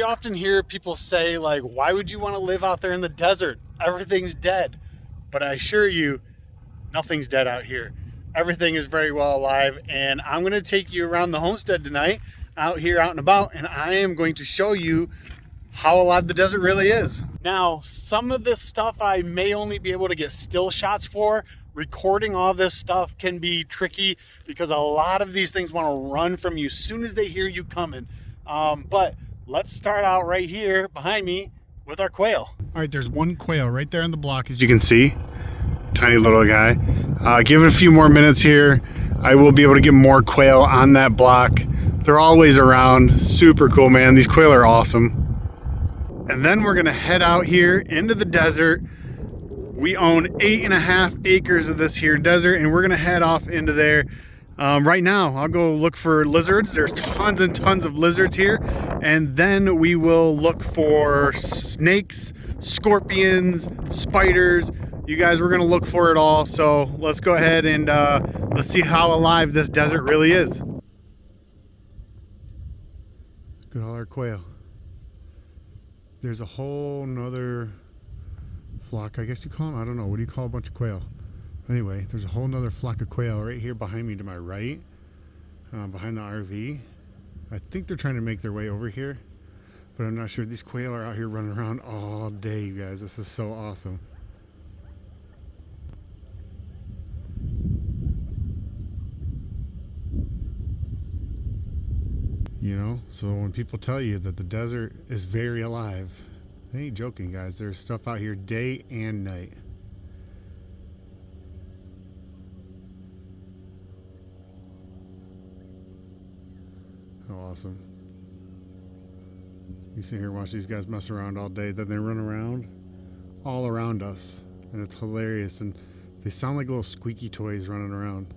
often hear people say, like, why would you want to live out there in the desert? Everything's dead. But I assure you, nothing's dead out here. Everything is very well alive, and I'm going to take you around the homestead tonight, out here, out and about, and I am going to show you how alive the desert really is. Now, some of this stuff I may only be able to get still shots for. Recording all this stuff can be tricky because a lot of these things want to run from you as soon as they hear you coming. But let's start out right here behind me with our quail. All right, there's one quail right there on the block, as you can see. Tiny little guy. Give it a few more minutes here. I will be able to get more quail on that block. They're always around. Super cool, man. These quail are awesome. And then we're gonna head out here into the desert. We own 8.5 acres of this here desert, and we're gonna head off into there. Right now, I'll go look for lizards. There's tons and tons of lizards here. And then we will look for snakes, scorpions, spiders. You guys, we're gonna look for it all. So let's go ahead and let's see how alive this desert really is. Look at all our quail. There's a whole nother flock, I guess you call them. I don't know. What do you call a bunch of quail? Anyway, there's a whole nother flock of quail right here behind me to my right, behind the RV. I think they're trying to make their way over here, but I'm not sure. These quail are out here running around all day, you guys. This is so awesome. You know, so when people tell you that the desert is very alive, they ain't joking, guys. There's stuff out here day and night. How awesome. You sit here and watch these guys mess around all day, then they run around all around us, and it's hilarious, and they sound like little squeaky toys running around.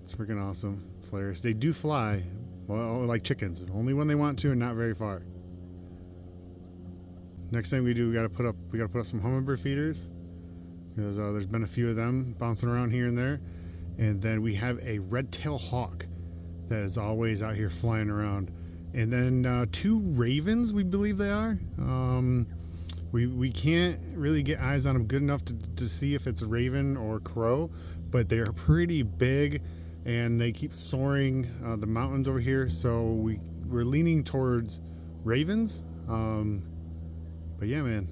It's freaking awesome. It's hilarious. They do fly, well, like chickens, only when they want to and not very far. Next thing we do, we gotta put up some hummingbird feeders, because there's been a few of them bouncing around here and there. And then we have a red-tailed hawk that is always out here flying around. And then 2 ravens, we believe they are. We can't really get eyes on them good enough to see if it's a raven or crow, but they are pretty big, and they keep soaring the mountains over here. So we're leaning towards ravens. But yeah, man,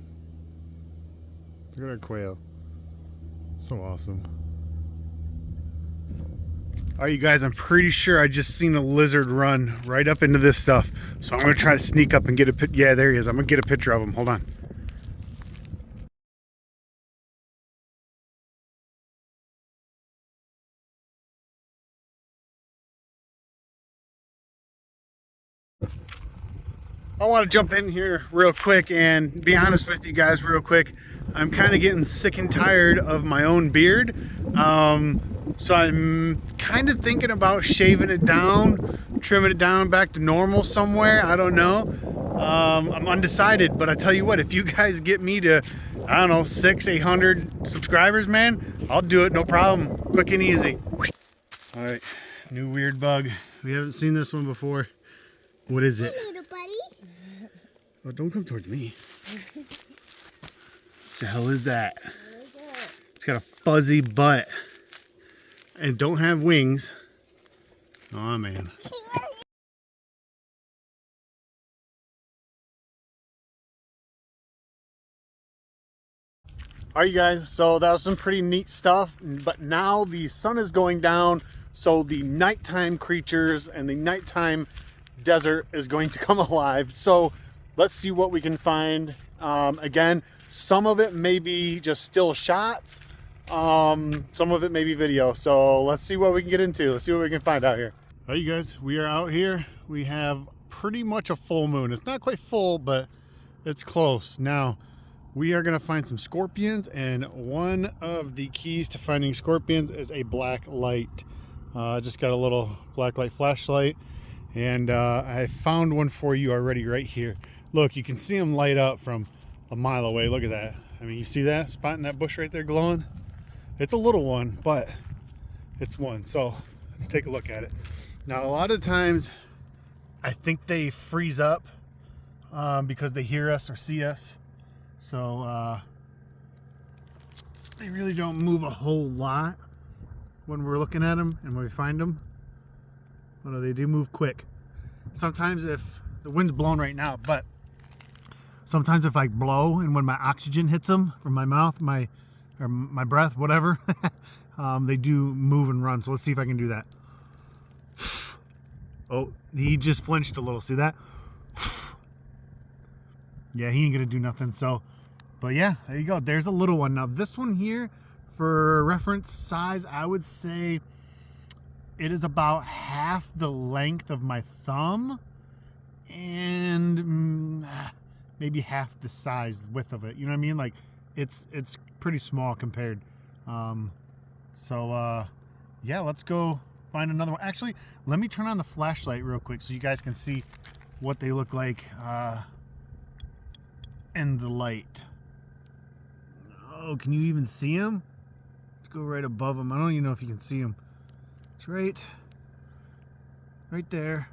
look at our quail. So awesome. All right, you guys, I'm pretty sure I just seen a lizard run right up into this stuff. So I'm gonna try to sneak up and get a yeah, there he is. I'm gonna get a picture of him. Hold on. I want to jump in here real quick and be honest with you guys real quick. I'm kind of getting sick and tired of my own beard. So I'm kind of thinking about shaving it down, trimming it down back to normal somewhere. I don't know. I'm undecided, but I tell you what, if you guys get me to, I don't know, 600-800 subscribers, man, I'll do it, no problem. Quick and easy. All right, new weird bug. We haven't seen this one before. What is it? Hey, little buddy. Oh, don't come towards me. What the hell is that? It's got a fuzzy butt and don't have wings. Oh man. All right, you guys, so that was some pretty neat stuff, but now the sun is going down, so the nighttime creatures and the nighttime desert is going to come alive. So let's see what we can find. Again, some of it may be just still shots, some of it may be video, so let's see what we can get into. Let's see what we can find out here. All right, you guys, we are out here. We have pretty much a full moon. It's not quite full, but it's close. Now we are going to find some scorpions, and one of the keys to finding scorpions is a black light. Just got a little black light flashlight, and I found one for you already right here. Look, you can see them light up from a mile away. Look at that. I mean, you see that spot in that bush right there glowing? It's a little one, but it's one. So let's take a look at it. Now, a lot of times I think they freeze up because they hear us or see us. So they really don't move a whole lot when we're looking at them and when we find them. But they do move quick. Sometimes if the wind's blowing right now, but sometimes if I blow and when my oxygen hits them from my mouth, my breath, whatever, they do move and run. So let's see if I can do that. Oh, he just flinched a little. See that? Yeah, he ain't gonna do nothing. So, but yeah, there you go. There's a little one. Now this one here, for reference size, I would say it is about half the length of my thumb and maybe half the size, width of it. You know what I mean? Like it's pretty small compared. Yeah, let's go find another one. Actually, let me turn on the flashlight real quick so you guys can see what they look like in the light. Oh, can you even see them? Let's go right above them. I don't even know if you can see them. It's right there.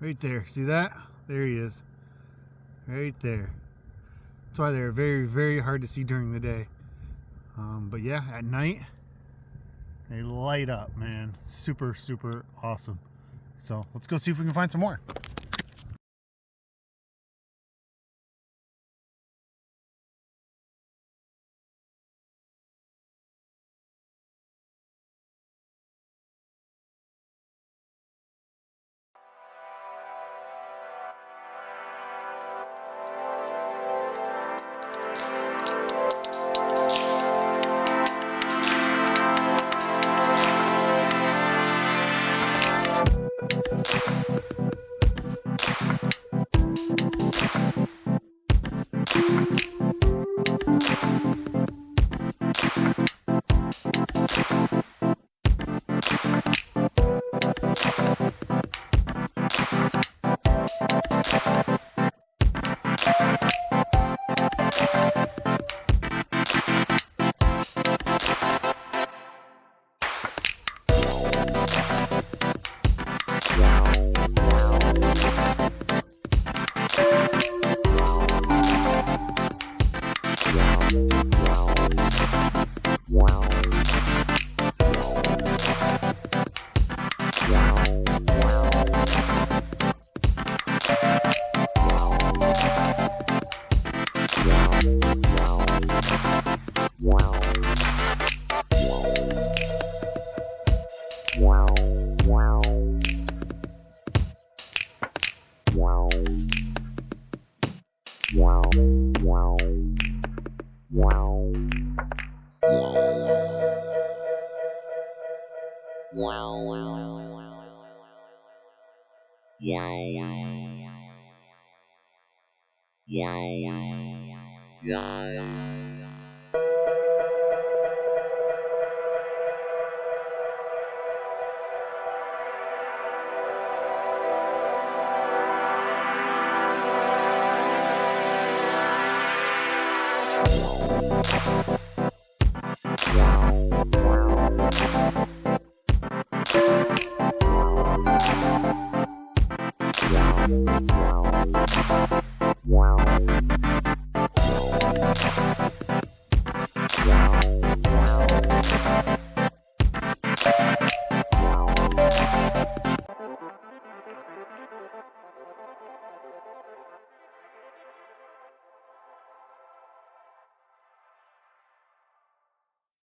Right there. See that? There he is. Right there. That's why they're very, very hard to see during the day. But yeah, at night, they light up, man. Super, super awesome. So let's go see if we can find some more.